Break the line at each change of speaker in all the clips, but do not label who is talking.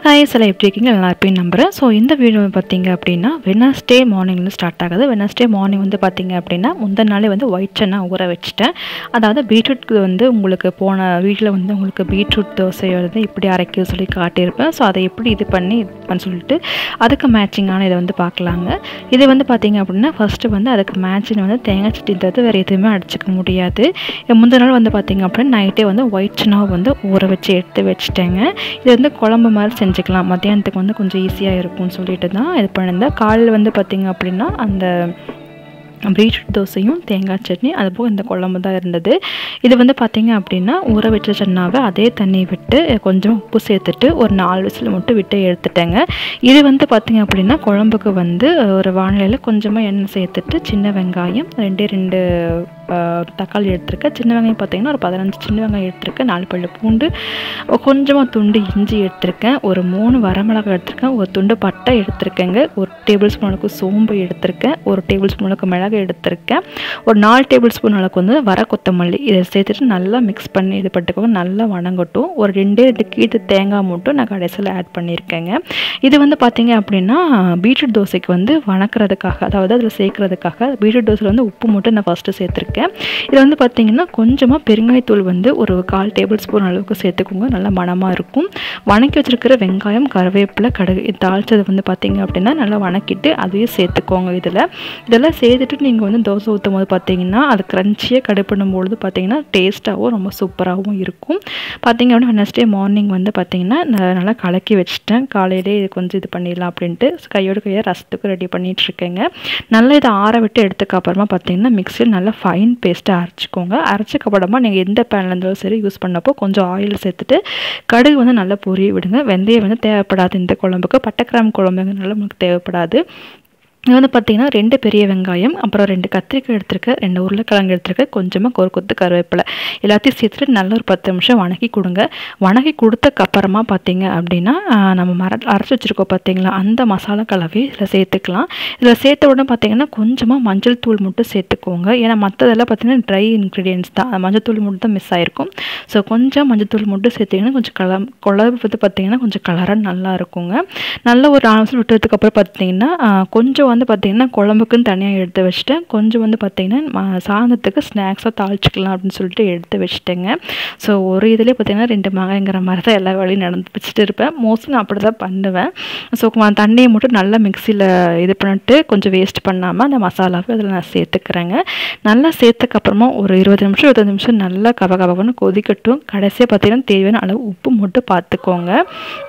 Guys எல்லாம் எப்படி இருக்கீங்க நல்லா இருப்பீங்க நம்புறேன். ஸோ இந்த வீடியோ பார்த்தீங்க அப்படின்னா வெட்னஸ்டே மார்னிங்லேருந்து ஸ்டார்ட் ஆகுது. வெட்னஸ்டே மார்னிங் வந்து பார்த்தீங்க அப்படின்னா முந்தின நாளே வந்து ஒயிட் சன்னா ஊற வச்சுட்டேன். அதாவது பீட்ரூட்க்கு வந்து உங்களுக்கு போன வீட்டில் வந்து உங்களுக்கு பீட்ரூட் தோசை வந்து இப்படி அரைக்க சொல்லி காட்டியிருப்பேன். ஸோ அதை எப்படி இது பண்ணி சொல்லிட்டு அதுக்கு மேட்சிங்கான இதை வந்து பார்க்கலாங்க. இது வந்து பார்த்தீங்க அப்படின்னா ஃபஸ்ட்டு வந்து அதுக்கு மேட்சிங் வந்து தேங்காய் சட்னின்றது வேறு எதுவுமே அடிச்சிக்க முடியாது. முந்தின நாள் வந்து பார்த்தீங்க அப்படின்னா நைட்டே வந்து ஒயிட் சன்னாவை வந்து ஊற வச்சு எடுத்து வச்சுட்டேங்க. இது வந்து குழம்பு மாதிரி செஞ்சுக்கலாம். மத்தியானத்துக்கு வந்து கொஞ்சம் ஈஸியாக இருக்கும்னு சொல்லிட்டு தான் இது பண்ணியிருந்தேன். காலையில் வந்து பார்த்திங்க அப்படின்னா அந்த பீட்ரூட் தோசையும் தேங்காய் சட்னி அதுபோக இந்த குழம்பு தான் இருந்தது. இது வந்து பார்த்திங்க அப்படின்னா ஊற வச்ச சன்னாவை அதே தண்ணி விட்டு கொஞ்சம் உப்பு சேர்த்துட்டு ஒரு 4 விசில் மட்டும் விட்டு எடுத்துட்டேங்க. இது வந்து பார்த்திங்க அப்படின்னா குழம்புக்கு வந்து ஒரு வானிலையில் கொஞ்சமாக எண்ணெய் சேர்த்துட்டு சின்ன வெங்காயம் 2 தக்காளி எடுத்துருக்கேன். சின்ன வெங்காயம் பார்த்திங்கன்னா ஒரு 15 சின்ன வெங்காயம் எடுத்துருக்கேன். 4 பல்லு பூண்டு, கொஞ்சமாக துண்டு இஞ்சி எடுத்துருக்கேன். ஒரு 3 வரமிளகாய் எடுத்துருக்கேன். ஒரு துண்டு பட்டை எடுத்துருக்கேங்க. ஒரு டேபிள் ஸ்பூன் அளவுக்கு சோம்பு எடுத்துருக்கேன். ஒரு டேபிள் ஸ்பூன் அளவுக்கு மிளகு எடுத்துருக்கேன். ஒரு 4 டேபிள் ஸ்பூன் அளவுக்கு வந்து வர கொத்தமல்லி இதை சேர்த்துட்டு நல்லா மிக்ஸ் பண்ணி இது பண்ணிட்டுக்கோங்க. நல்லா வணங்கட்டும். ஒரு 2 கீட்டு தேங்காய் மட்டும் நான் கடைசியில் ஆட் பண்ணியிருக்கேங்க. இது வந்து பார்த்திங்க அப்படின்னா பீட்ரூட் தோசைக்கு வந்து வணக்கிறதுக்காக, அதாவது அதில் சேர்க்குறதுக்காக பீட்ரூட் தோசையில் வந்து உப்பு மட்டும் நான் ஃபஸ்ட்டு சேர்த்துருக்கேன். இதில் வந்து பார்த்திங்கன்னா கொஞ்சமாக பெருங்காயத்தூள் வந்து ஒரு 1/4 டேபிள் ஸ்பூன் அளவுக்கு சேர்த்துக்கோங்க. நல்லா மணமாக இருக்கும். வணக்கி வச்சுருக்கிற வெங்காயம், கருவேப்பிலை, கடுகு தாளிச்சது வந்து பார்த்திங்க அப்படின்னா நல்லா வணக்கிட்டு அதையும் சேர்த்துக்கோங்க. இதெல்லாம் சேர்த்துட்டு நீங்கள் வந்து தோசை ஊற்றும் போது பார்த்திங்கன்னா அது க்ரன்ச்சியாக கடுப்பிடும்பொழுது பார்த்திங்கன்னா டேஸ்ட்டாகவும் ரொம்ப சூப்பராகவும் இருக்கும். பார்த்திங்க அப்படின்னா வெட்னஸ்டே மார்னிங் வந்து பார்த்திங்கன்னா நான் நல்லா கலக்கி வச்சுட்டேன். காலையிலே இது கொஞ்சம் இது பண்ணிடலாம் அப்படின்ட்டு கையாக ரசத்துக்கு ரெடி பண்ணிகிட்ருக்கேங்க. நல்லா இதை ஆற விட்டு எடுத்துக்க அப்புறமா பார்த்திங்கன்னா மிக்சியில் நல்லா ஃபைன் பேஸ்ட்டாக அரைச்சிக்கோங்க. அரைச்சிக்கப்புறமா நீங்கள் எந்த பேனில் இருந்தாலும் சரி யூஸ் பண்ணப்போ கொஞ்சம் ஆயில் சேர்த்துட்டு கடுகு வந்து நல்லா பொரிய விடுங்க. வெந்தயம் வந்து தேவைப்படாது இந்த குழம்புக்கு. பட்டைக்கிராம்பு குழம்புங்க நல்லா நமக்கு தேவைப்படாது. இது வந்து பார்த்திங்கன்னா 2 பெரிய வெங்காயம், அப்புறம் 2 கத்திரிக்காய் எடுத்துருக்கேன், 2 உருளைக்கிழங்கு எடுத்துருக்கேன், கொஞ்சமாக ஒரு கொத்து கருவேப்பிலை எல்லாத்தையும் சேர்த்துட்டு நல்லா ஒரு 10 நிமிஷம் வணக்கி கொடுங்க. வணக்கி கொடுத்தக்கப்புறமா பார்த்திங்க அப்படின்னா நம்ம அரைச்சி வச்சுருக்கோம் பார்த்திங்களா அந்த மசாலா கலவை இதில் சேர்த்துக்கலாம். இதில் சேர்த்த உடனே பார்த்திங்கன்னா கொஞ்சமாக மஞ்சள் தூள் மட்டும் சேர்த்துக்கோங்க. ஏன்னா மற்றதெல்லாம் பார்த்திங்கன்னா ட்ரை இன்க்ரீடியன்ஸ் தான், மஞ்சள் தூள் மட்டும் தான் மிஸ் ஆகிருக்கும். ஸோ கொஞ்சம் மஞ்சள் தூள் மட்டும் சேர்த்திங்கன்னா கொஞ்சம் குழம்பு வந்து பார்த்திங்கன்னா கொஞ்சம் கலராக நல்லா இருக்குங்க. நல்லா ஒரு 4 நிமிஷம் விட்டதுக்கப்புறம் பார்த்திங்கன்னா கொஞ்சம் வந்து பார்த்திங்கன்னா குழம்புக்குன்னு தனியாக எடுத்து வச்சுட்டேன். கொஞ்சம் வந்து பார்த்திங்கன்னா சாதத்துக்கு ஸ்நாக்ஸாக தாளிச்சிக்கலாம் அப்படின்னு சொல்லிட்டு எடுத்து வச்சுட்டேங்க. ஸோ ஒரு இதிலே பார்த்திங்கன்னா 2 மாங்காய்ங்கிற மாதிரி தான் எல்லா வேலையும் நடந்து வச்சுட்டு இருப்பேன். மோஸ்ட்லி நான் அப்படி தான் பண்ணுவேன். ஸோ தண்ணியை மட்டும் நல்லா மிக்சியில் இது பண்ணிட்டு கொஞ்சம் வேஸ்ட் பண்ணாமல் அந்த மசாலாவை அதில் நான் சேர்த்துக்கிறேங்க. நல்லா சேர்த்துக்கப்புறமா ஒரு 20 நிமிஷம் நல்லா கபகபன்னு கொதிக்கட்டும். கடைசியாக பார்த்திங்கன்னா தேவையான அளவு உப்பு மட்டும் பார்த்துக்கோங்க.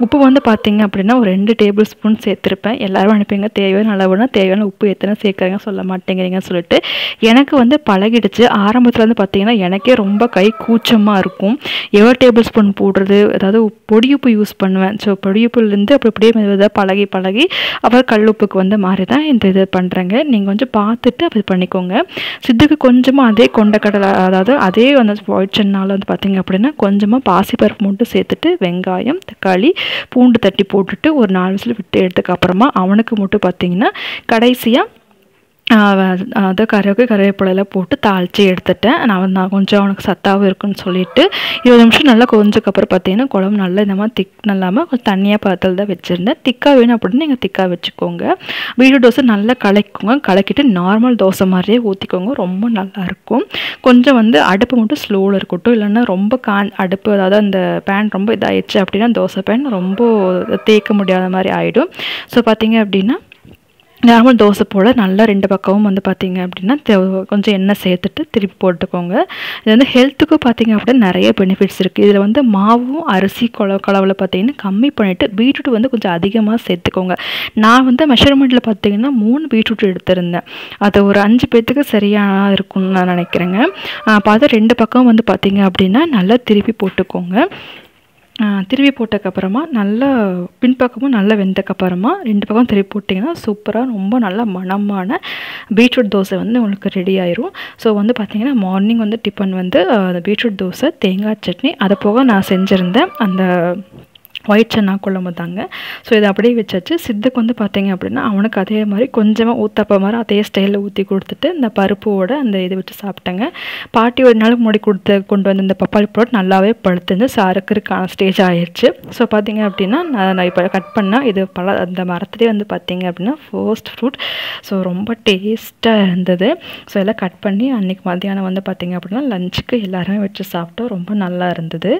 உப்பு வந்து பார்த்திங்க அப்படின்னா ஒரு 2 டேபிள் ஸ்பூன் சேர்த்துருப்பேன். எல்லோரும் அனுப்பிங்க தேவையான அளவுனா தேவையான உப்பு எத்தனை சேர்க்குறீங்க சொல்ல மாட்டேங்கிறீங்கன்னு சொல்லிட்டு எனக்கு வந்து பழகிடுச்சு. ஆரம்பத்தில் வந்து பார்த்திங்கன்னா எனக்கே ரொம்ப கை கூச்சமாக இருக்கும். எவ்வளோ டேபிள் ஸ்பூன் போடுறது, அதாவது பொடி உப்பு யூஸ் பண்ணுவேன். ஸோ பொடி உப்புலேருந்து அப்படியே மெதுவாக பழகி அப்புறம் கல் உப்புக்கு வந்து மாறி தான் இந்த இது பண்ணுறேங்க. நீங்கள் கொஞ்சம் பார்த்துட்டு அப்படி பண்ணிக்கோங்க. சித்துக்கு கொஞ்சமாக அதே கொண்டக்கடலை, அதாவது அதே வந்து ஒயிட் சன்னால வந்து பார்த்திங்க அப்படின்னா கொஞ்சமாக பாசிப்பருப்பு மட்டும் சேர்த்துட்டு வெங்காயம், தக்காளி, பூண்டு தட்டி போட்டுட்டு ஒரு 4 விசில் விட்டு எடுத்துக்க அப்புறமா அவனுக்கு மட்டும் பார்த்திங்கன்னா கடைசியாக அதை கருவேப்பிலையில் போட்டு தாளித்து எடுத்துட்டேன். நான் கொஞ்சம் அவனுக்கு சத்தாகவும் இருக்குன்னு சொல்லிட்டு 20 நிமிஷம் நல்லா கொஞ்சக்கப்புறம் பார்த்திங்கன்னா குழம்பு நல்லா இந்த மாதிரி திக் இல்லாமல் கொஞ்சம் தண்ணியாக பாத்தில் தான் வச்சுருந்தேன். திக்காக வேணும் அப்படின்னு நீங்கள் திக்காக வச்சுக்கோங்க. பீட்ரூட் தோசை நல்லா கலக்கிக்கோங்க. கலக்கிட்டு நார்மல் தோசை மாதிரியே ஊற்றிக்கோங்க. ரொம்ப நல்லாயிருக்கும். கொஞ்சம் வந்து அடுப்பு மட்டும் ஸ்லோவில் இருக்கட்டும், இல்லைன்னா ரொம்ப அடுப்பு, அதாவது அந்த பேன் ரொம்ப இதாகிடுச்சு அப்படின்னா தோசை பேன் ரொம்ப தேய்க்க முடியாத மாதிரி ஆகிடும். ஸோ பார்த்திங்க அப்படின்னா நார்மல் தோசை போல் நல்லா 2 பக்கமும் வந்து பார்த்திங்க அப்படின்னா கொஞ்சம் எண்ணெய் சேர்த்துட்டு திருப்பி போட்டுக்கோங்க. இது வந்து ஹெல்த்துக்கும் பார்த்திங்க அப்படின்னா நிறைய பெனிஃபிட்ஸ் இருக்குது. இதில் வந்து மாவும் அரிசி கலவில் பார்த்திங்கன்னா கம்மி பண்ணிவிட்டு பீட்ரூட் வந்து கொஞ்சம் அதிகமாக சேர்த்துக்கோங்க. நான் வந்து மெஷர்மெண்ட்டில் பார்த்திங்கன்னா 3 பீட்ரூட் எடுத்திருந்தேன். அது ஒரு 5 பேர்த்துக்கு சரியாக இருக்கும்னு நான் நினைக்கிறேங்க. பார்த்து 2 பக்கம் வந்து பார்த்திங்க அப்படின்னா நல்லா திருப்பி போட்டுக்கோங்க. திருப்பி போட்டதுக்கப்புறமா நல்லா பின்பக்கமும் நல்லா வெந்தக்கப்புறமா 2 பக்கம் திருப்பி போட்டிங்கன்னா சூப்பராக ரொம்ப நல்லா மணமான பீட்ரூட் தோசை வந்து உங்களுக்கு ரெடி ஆயிரும். ஸோ வந்து பார்த்திங்கன்னா மார்னிங் வந்து டிஃபன் வந்து பீட்ரூட் தோசை, தேங்காய் சட்னி, அதை போக நான் செஞ்சுருந்தேன் அந்த ஒயிட் சன்னா குழம்பு தாங்க. ஸோ இதை அப்படியே வச்சாச்சு. சித்துக்கு வந்து பார்த்தீங்க அப்படின்னா அவனுக்கு அதே மாதிரி கொஞ்சமாக ஊத்தப்ப மாதிரி அதே ஸ்டைலில் ஊற்றி கொடுத்துட்டு இந்த பருப்போட அந்த இதை வச்சு சாப்பிட்டேங்க. பாட்டி ஒரு நாளுக்கு முன்னாடி கொண்டு வந்து இந்த பப்பாளி பழம் நல்லாவே பழுத்துருந்து அறுக்கிறதுக்கான ஸ்டேஜ் ஆயிடுச்சு. ஸோ பார்த்தீங்க அப்படின்னா நான் இப்போ கட் பண்ணால் இது அந்த மரத்துலேயே வந்து பார்த்தீங்க அப்படின்னா ஃபர்ஸ்ட் ஃப்ரூட். ஸோ ரொம்ப டேஸ்ட்டாக இருந்தது. ஸோ எல்லாம் கட் பண்ணி அன்றைக்கி மத்தியானம் வந்து பார்த்தீங்க அப்படின்னா லஞ்சுக்கு எல்லாருமே வச்சு சாப்பிட்டோம். ரொம்ப நல்லா இருந்தது.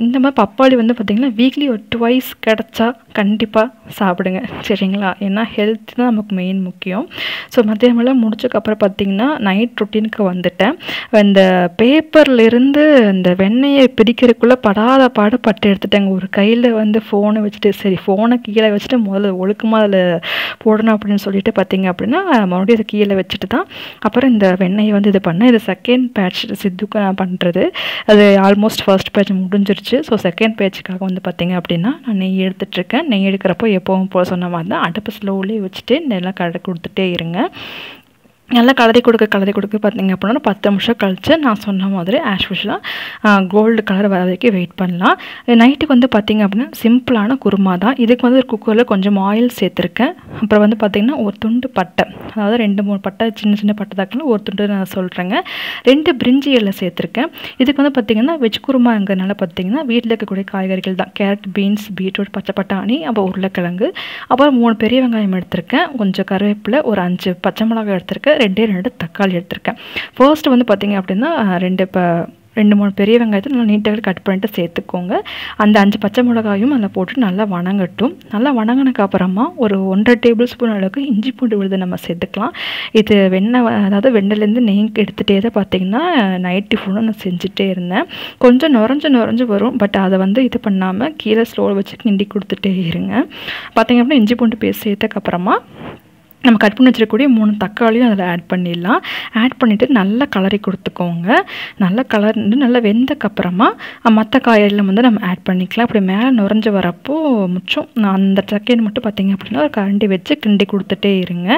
இந்த மாதிரி பப்பாளி வந்து பார்த்திங்கன்னா வீக்லி ஒரு 2 கிடச்சா கண்டிப்பாக சாப்பிடுங்க, சரிங்களா? ஏன்னா ஹெல்த் தான் நமக்கு மெயின் முக்கியம். ஸோ மத்தியானமெல்லாம் முடிச்சதுக்கப்புறம் பார்த்திங்கன்னா நைட் ரொட்டீனுக்கு வந்துட்டேன். இந்த பேப்பர்லேருந்து இந்த வெண்ணெயை பிரிக்கிறதுக்குள்ளே படாத பாடு பட்டு எடுத்துட்டேங்க. ஒரு கையில் வந்து ஃபோனை வச்சுட்டு சரி ஃபோனை கீழே வச்சுட்டு முதல்ல ஒழுக்கமாக அதில் போடணும் அப்படின்னு சொல்லிட்டு பார்த்திங்க அப்படின்னா மறுபடியும் அதை கீழே வச்சுட்டு தான் அப்புறம் இந்த வெண்ணெயை வந்து இது பண்ணேன். இது செகண்ட் பேட்ச் சித்துக்கு நான் பண்ணுறது. அது ஆல்மோஸ்ட் ஃபர்ஸ்ட் பேட்ச் முடிஞ்சிருச்சு. ஸோ செகண்ட் பேட்சுக்காக வந்து பார்த்திங்க அப்படின்னா நான் நெய் எடுத்துகிட்ருக்கேன். நெய் எடுக்கிறப்போ எப்போவும் போல் சொன்ன மாதிரி தான் அடுப்பு ஸ்லோவிலே வச்சுட்டு நல்லா கடை கொடுத்துட்டே இருங்க. நல்லா கலரி கொடுக்க பார்த்திங்க அப்படின்னா 10 நிமிஷம் கழிச்சு நான் சொன்ன மாதிரி ஆஸ் யூஷுவலாக கோல்டு கலர் வர வரைக்கும் வெயிட் பண்ணலாம். நைட்டுக்கு வந்து பார்த்திங்க அப்படின்னா சிம்பிளான குருமா தான். இதுக்கு வந்து குக்கரில் கொஞ்சம் ஆயில் சேர்த்துருக்கேன். அப்புறம் வந்து பார்த்திங்கன்னா ஒரு துண்டு பட்டை, அதாவது 2-3 பட்டை சின்ன பட்டை தாக்கில் ஒரு துண்டு நான் சொல்கிறேங்க. 2 பிரிஞ்சி இலை சேர்த்துருக்கேன். இதுக்கு வந்து பார்த்திங்கன்னா வெஜ் குருமாங்கிறதுனால பார்த்திங்கன்னா வீட்டில் இருக்கக்கூடிய காய்கறிகள் தான். கேரட், பீன்ஸ், பீட்ரூட், பச்சை பட்டாணி, அப்புறம் உருளைக்கிழங்கு, அப்புறம் 3 பெரிய வெங்காயம் எடுத்திருக்கேன், கொஞ்சம் கருவேப்பிலை, ஒரு 5 பச்சை மிளகாய் எடுத்திருக்கேன், 2 தக்காளி எடுத்திருக்கேன். ஃபர்ஸ்ட் வந்து பார்த்திங்க அப்படின்னா 2-3 பெரிய வெங்காயத்தை நல்லா நீட்டாக கட் பண்ணிட்டு சேர்த்துக்கோங்க. அந்த 5 பச்சை மிளகாயும் அதில் போட்டு நல்லா வணங்கட்டும். நல்லா வணங்கினக்கு அப்புறமா ஒரு 1.5 டேபிள் ஸ்பூன் அளவுக்கு இஞ்சி பூண்டு விழுது நம்ம சேர்த்துக்கலாம். இது அதாவது வெண்ணெயிலேருந்து நெய் எடுத்துகிட்டே தான் பார்த்திங்கன்னா நைட்டு ஃபுல்லாக நான் செஞ்சுட்டே இருந்தேன். கொஞ்சம் நுரைஞ்சு வரும். பட் அதை வந்து இது பண்ணாமல் கீழே ஸ்லோவில் வச்சு கிண்டி கொடுத்துட்டே இருங்க. பார்த்திங்க அப்படின்னா இஞ்சி பூண்டு பேஸ்ட் சேர்த்தக்கப்புறமா நம்ம கட் பண்ணி வச்சிருக்கக்கூடிய 3 தக்காளியும் அதில் ஆட் பண்ணிடலாம். ஆட் பண்ணிவிட்டு நல்லா கலரி கொடுத்துக்கோங்க. நல்லா கலர்ந்து நல்லா வெந்தக்கப்புறமா மற்ற காயெல்லாம் வந்து நம்ம ஆட் பண்ணிக்கலாம். அப்படி மேலே நுரைஞ்சி வரப்போ மிச்சம் அந்த செகண்ட் மட்டும் பார்த்திங்க அப்படின்னா ஒரு கரண்டி வச்சு கிண்டி கொடுத்துட்டே இருங்க.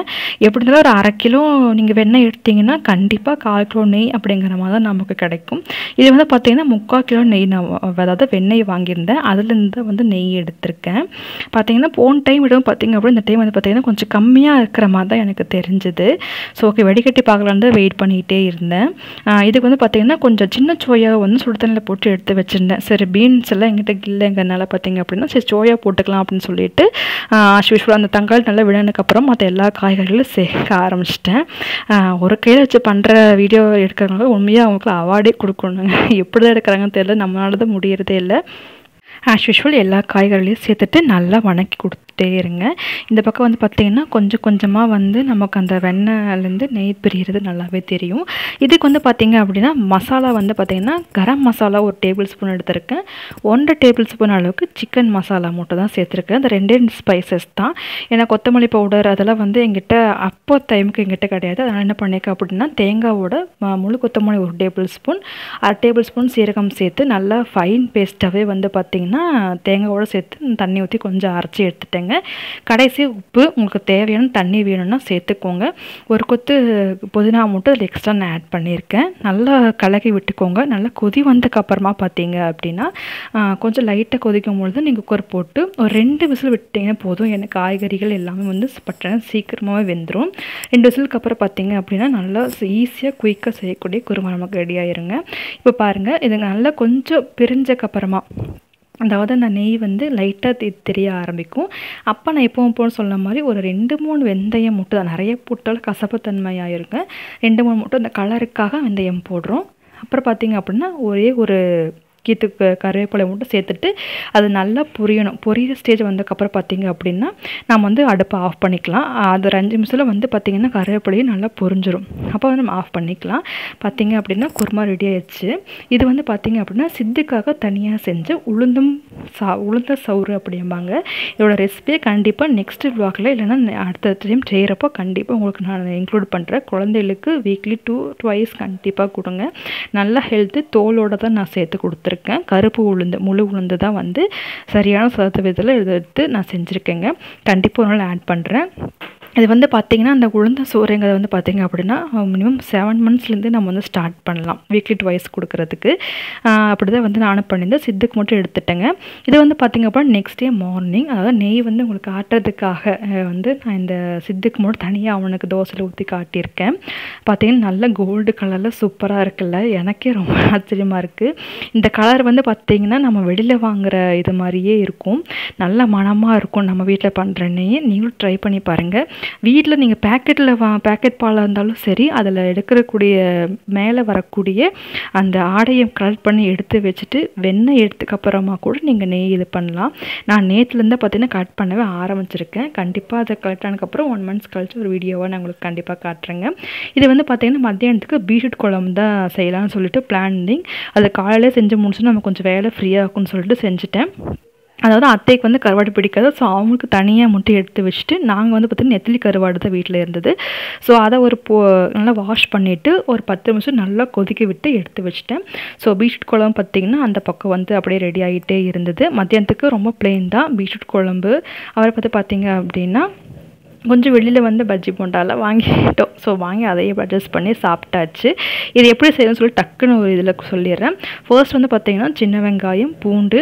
எப்படி இருந்தாலும் ஒரு 1/2 கிலோ நீங்கள் வெண்ணெய் எடுத்திங்கன்னா கண்டிப்பாக 1/4 கிலோ நெய் அப்படிங்கிற மாதிரி தான் நமக்கு கிடைக்கும். இது வந்து பார்த்திங்கன்னா 3/4 கிலோ நெய் நான் அதாவது வெண்ணெய் வாங்கியிருந்தேன். அதுலேருந்து வந்து நெய் எடுத்திருக்கேன். பார்த்திங்கன்னா போன டைம் விடவும் பார்த்திங்க அப்படின்னா இந்த டைம் வந்து பார்த்திங்கன்னா கொஞ்சம் கம்மியாக இருக்கிற மாதிரி தான் எனக்கு தெரிஞ்சுது. ஸோ ஓகே வெடிக்கட்டி பார்க்கலான்னு வெயிட் பண்ணிகிட்டே இருந்தேன். இதுக்கு வந்து பார்த்திங்கன்னா கொஞ்சம் சின்ன சோயாவை வந்து சுடு தண்ணியில் போட்டு எடுத்து வச்சுருந்தேன். சரி பீன்ஸ் எல்லாம் எங்கிட்ட இல்லைங்கிறனால பார்த்திங்க அப்படின்னா சரி சோயா போட்டுக்கலாம் அப்படின்னு சொல்லிட்டு யூஸ்வலாக அந்த தக்காளி நல்லா விழுந்ததுக்கப்புறம் மற்ற எல்லா காய்கறிகளும் சேர்க்க ஆரம்பிச்சிட்டேன். ஒரு கையில் வச்சு பண்ணுற வீடியோ எடுக்கிறவங்க உண்மையாக அவங்களுக்கு அவார்டே கொடுக்கணுங்க. எப்படி தான் எடுக்கிறாங்கன்னு தெரியல, நம்மளால தான் முடியறதே இல்லை. ஆஸ் யூஷுவல் எல்லா காய்கறிகளையும் சேர்த்துட்டு நல்லா வணக்கி கொடுத்துட்டே இருங்க. இந்த பக்கம் வந்து பார்த்திங்கன்னா கொஞ்சம் கொஞ்சமாக வந்து நமக்கு அந்த வெண்ணெயிலேருந்து நெய் பிரிகிறது நல்லாவே தெரியும். இதுக்கு வந்து பார்த்திங்க அப்படின்னா மசாலா வந்து பார்த்திங்கன்னா கரம் மசாலா ஒரு டேபிள் ஸ்பூன் எடுத்திருக்கேன். 1 டேபிள் ஸ்பூன் அளவுக்கு சிக்கன் மசாலா மட்டும் தான் சேர்த்துருக்கேன். அந்த 2 ஸ்பைசஸ் தான். ஏன்னா கொத்தமல்லி பவுடர் அதெல்லாம் வந்து எங்கிட்ட அப்போ டைமுக்கு எங்கிட்ட கிடையாது. அதனால் என்ன பண்ணியிருக்கேன் அப்படின்னா தேங்காவோட முழு கொத்தமல்லி 1 டேபிள் ஸ்பூன், 1/2 டேபிள் ஸ்பூன் சீரகம் சேர்த்து நல்லா ஃபைன் பேஸ்ட்டாகவே வந்து பார்த்திங்கன்னா தேங்காயோடு சேர்த்து தண்ணி ஊற்றி கொஞ்சம் அரைச்சி எடுத்துட்டேங்க. கடைசி உப்பு உங்களுக்கு தேவையான தண்ணி வேணும்னா சேர்த்துக்கோங்க. ஒரு கொத்து புதினா மட்டும் அதில் எக்ஸ்ட்ரா நான் ஆட் பண்ணியிருக்கேன். நல்லா கலக்கி விட்டுக்கோங்க. நல்லா கொதி வந்ததுக்கப்புறமா பார்த்தீங்க அப்படின்னா கொஞ்சம் லைட்டாக கொதிக்கும் பொழுது நீங்கள் குக்கர் போட்டு ஒரு 2 விசில் விட்டிங்கன்னா போதும். எனக்கு காய்கறிகள் எல்லாமே வந்து பட்டன சீக்கிரமாகவே வெந்துடும். 2 விசிலுக்கு அப்புறம் பார்த்தீங்க அப்படின்னா நல்லா ஈஸியாக குயிக்காக செய்யக்கூடிய குருமா நமக்கு ரெடி ஆயிருங்க. இப்போ பாருங்கள் இது நல்லா கொஞ்சம் பிரிஞ்சக்கப்புறமா அதாவது அந்த நெய் வந்து லைட்டாக தெரிய ஆரம்பிக்கும். அப்போ நான் எப்பவும் போல் சொன்ன மாதிரி ஒரு 2-3 வெந்தயம் மட்டும் தான், நிறைய போட்டாலும் கசப்புத்தன்மையாயிருங்க. 2-3 மட்டும் அந்த கலருக்காக வெந்தயம் போடுறோம். அப்புறம் பார்த்திங்க அப்படின்னா ஒரே ஒரு கீத்துக்கு கருவேப்பிலை மட்டும் சேர்த்துட்டு அது நல்லா பொரியிற ஸ்டேஜ் வந்ததுக்கப்புறம் பார்த்திங்க அப்படின்னா நம்ம வந்து அடுப்பை ஆஃப் பண்ணிக்கலாம். அது ஒரு 5 நிமிஷத்தில் வந்து பார்த்திங்கன்னா கருவேப்பிலையும் நல்லா பொரிஞ்சிடும். அப்போ வந்து நம்ம ஆஃப் பண்ணிக்கலாம். பார்த்திங்க அப்படின்னா குருமா ரெடி ஆயிடுச்சு. இது வந்து பார்த்திங்க அப்படின்னா சித்துக்காக தனியாக செஞ்ச உளுந்த சவுறு அப்படிம்பாங்க. இதோட ரெசிபியை கண்டிப்பாக நெக்ஸ்ட் விளாகில் இல்லைன்னா அடுத்த டைம் செய்கிறப்போ கண்டிப்பாக உங்களுக்கு நான் இன்க்ளூட் பண்ணுறேன். குழந்தைகளுக்கு வீக்லி 2 கண்டிப்பாக கொடுங்க. நல்லா ஹெல்த்து தோலோடு தான் நான் சேர்த்து கொடுத்துருக்கேன். கருப்பு உளுந்து முழு உளுந்து தான் வந்து சரியான சதவீதத்தில் எடுத்து நான் செஞ்சுருக்கேங்க. கண்டிப்பாக ஒரு நாள் ஆட் பண்ணுறேன். இது வந்து பார்த்திங்கன்னா அந்த உளுந்த சோறுங்கிறது வந்து பார்த்திங்க அப்படின்னா மினிமம் 7 மந்த்ஸ்லேருந்து நம்ம வந்து ஸ்டார்ட் பண்ணலாம் வீக்லி ட்வைஸ் கொடுக்குறதுக்கு. அப்படி தான் வந்து நானும் பண்ணியிருந்தேன். சித்துக்கு மட்டும் எடுத்துட்டேங்க. இது வந்து பார்த்திங்க அப்படின்னா நெக்ஸ்ட் டே மார்னிங், அதாவது நெய் வந்து உங்களுக்கு ஆட்டுறதுக்காக வந்து நான் இந்த சித்துக்கு மட்டும் தனியாக அவனுக்கு தோசையில் ஊற்றி காட்டியிருக்கேன். பார்த்திங்கன்னா நல்ல கோல்டு கலரில் சூப்பராக இருக்குல்ல, எனக்கே ரொம்ப ஆச்சரியமாக இருக்குது. இந்த கலர் வந்து பார்த்திங்கன்னா நம்ம வெளியில் வாங்குகிற இது மாதிரியே இருக்கும், நல்ல மணமாக இருக்கும். நம்ம வீட்டில் பண்ணுற நெய் நீங்களும் ட்ரை பண்ணி பாருங்கள். வீட்டில் நீங்கள் பேக்கெட் பாலாக இருந்தாலும் சரி, அதில் எடுக்கக்கூடிய மேலே வரக்கூடிய அந்த ஆடையை கலெக்ட் பண்ணி எடுத்து வச்சுட்டு வெண்ணெய் எடுத்துக்கப்புறமா கூட நீங்கள் நெய் இது பண்ணலாம். நான் நேற்றுலேருந்து பார்த்தீங்கன்னா கட் பண்ணவே ஆரம்பிச்சிருக்கேன். கண்டிப்பாக அதை கலெக்ட் ஆனதுக்கப்புறம் 1 மந்த்ஸ் கழிச்சு ஒரு வீடியோவாக நான் உங்களுக்கு கண்டிப்பாக காட்டுறேங்க. இது வந்து பார்த்திங்கன்னா மத்தியானத்துக்கு பீட்ரூட் குழம்பு தான் செய்யலாம்னு சொல்லிட்டு பிளானிங். அதை காலையிலே செஞ்சு முடிச்சுன்னா நம்ம கொஞ்சம் வேலை ஃப்ரீயாக இருக்கும்னு சொல்லிட்டு செஞ்சுட்டேன். அதாவது அத்தைக்கு வந்து கருவாடு பிடிக்காது. ஸோ அவங்களுக்கு தனியாக மட்டும் எடுத்து வச்சுட்டு நாங்கள் வந்து பார்த்திங்கன்னா நெத்திலி கருவாடு தான் வீட்டில் இருந்தது. ஸோ அதை நல்லா வாஷ் பண்ணிவிட்டு ஒரு 10 நிமிஷம் நல்லா கொதிக்க விட்டு எடுத்து வச்சுட்டேன். ஸோ பீட்ரூட் குழம்பு பார்த்திங்கன்னா அந்த பக்கம் வந்து அப்படியே ரெடி ஆகிட்டே இருந்தது. மத்தியானத்துக்கு ரொம்ப பிளெயின் தான் பீட்ரூட் குழம்பு. அவரை பார்த்திங்க அப்படின்னா கொஞ்சம் வெளியில் வந்து பஜ்ஜி போண்டாலாம் வாங்கிட்டோம். ஸோ வாங்கி அதையே அட்ஜஸ்ட் பண்ணி சாப்பிட்டாச்சு. இது எப்படி செய்யணும்னு சொல்லி டக்குன்னு ஒரு இதில் சொல்லிடுறேன். ஃபர்ஸ்ட் வந்து பார்த்திங்கன்னா சின்ன வெங்காயம், பூண்டு,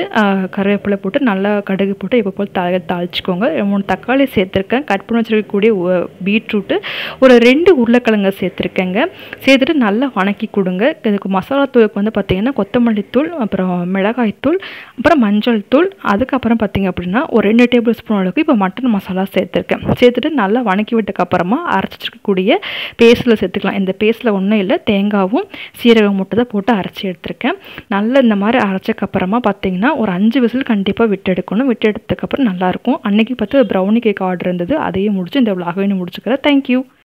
கருவேப்பிலை போட்டு நல்லா கடுகு போட்டு இப்போ போல் தாளிச்சிக்கோங்க. 3 தக்காளி சேர்த்துருக்கேன். கட் பண்ணி வச்சுருக்கக்கூடிய பீட்ரூட்டு, ஒரு 2 உருளைக்கிழங்கு சேர்த்துருக்கேங்க. சேர்த்துட்டு நல்லா வணக்கி கொடுங்க. இதுக்கு மசாலா தூளுக்கு வந்து பார்த்திங்கன்னா கொத்தமல்லி தூள், அப்புறம் மிளகாய் தூள், அப்புறம் மஞ்சள் தூள், அதுக்கப்புறம் பார்த்திங்க அப்படின்னா ஒரு 2 டேபிள் ஸ்பூன் அளவுக்கு இப்போ மட்டன் மசாலா சேர்த்துருக்கேன். சேர்த்துட்டு நல்லா வணக்கி விட்டதுக்கப்புறமா அரைச்சிருக்கக்கூடிய பேஸ்ட்டில் சேர்த்துக்கலாம். இந்த பேஸ்ட்டில் ஒன்றும் இல்லை, தேங்காவும் சீரகம் மட்டும் தான் போட்டு அரைச்சி எடுத்துருக்கேன். நல்லா இந்த மாதிரி அரைச்சக்கப்புறமா பார்த்திங்கன்னா ஒரு 5 விசில் கண்டிப்பாக விட்டு எடுக்கணும். விட்டு எடுத்ததுக்கப்புறம் நல்லாயிருக்கும். அன்றைக்கி பார்த்து ப்ரௌனி கேக் ஆர்டர் இருந்தது, அதையும் முடிச்சு இந்த விலாகையும் முடிச்சுக்கிறேன். தேங்க்யூ.